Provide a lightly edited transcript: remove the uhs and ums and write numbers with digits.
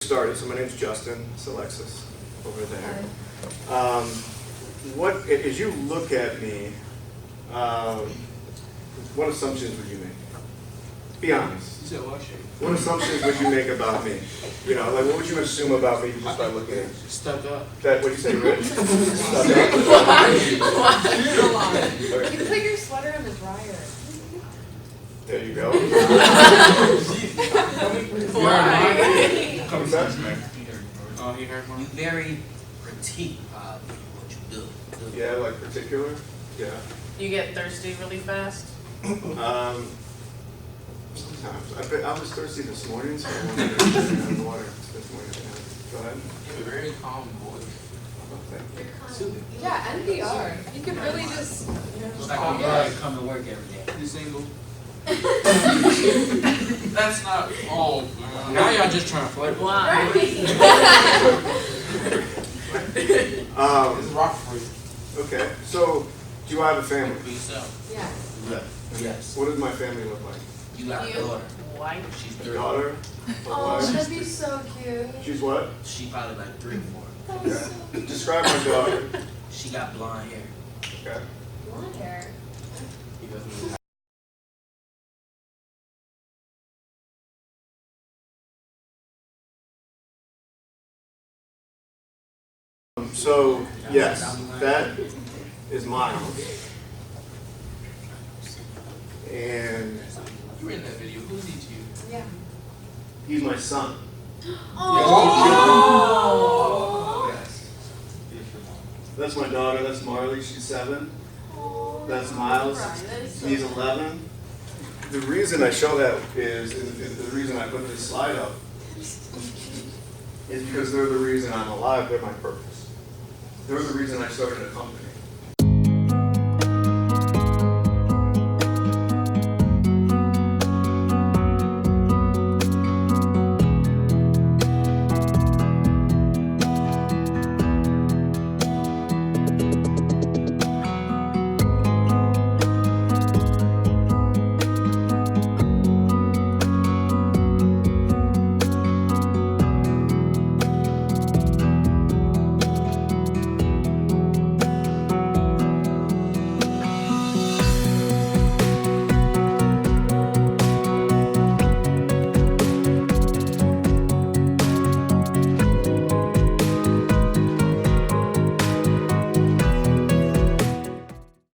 Started. So my name's Justin. It's Alexis over there. As you look at me, what assumptions would you make? Be honest. You said what shape? What assumptions would you make about me? You know, like what would you assume about me just by looking at me? Stuck up. That what you say, Rich? Stuck up? You can put your sweater in the dryer. There you go. Come back, man. Oh, he heard one. You very critique of what you do. Yeah, like particular. Yeah. You get thirsty really fast? Sometimes. I was thirsty this morning, so I wanted to drink the water this morning. Go ahead. You have a very calm voice. Oh, thank you. Yeah, NPR. You can really just. It's like I'm glad to come to work every day. You single? That's not all. Now y'all just trying to flirt. Why? It's Rockford. Okay, so do you have a family? For yourself. Yeah. Yes. What does my family look like? You got a You? daughter. White. She's A 3. daughter? A Oh, wife? that'd be so cute. She's what? She probably like 3 or 4. Okay. Describe my daughter. She got blonde hair. Okay. Blonde hair. He doesn't So, yes, that is Miles. And You were in that video. Who's he to you? Yeah. he's my son. Oh. Yes. That's my daughter. That's Marley. She's 7. That's Miles. He's 11. The reason I show that is the reason I put this slide up is because they're the reason I'm alive. They're my purpose. They're the reason I started a company.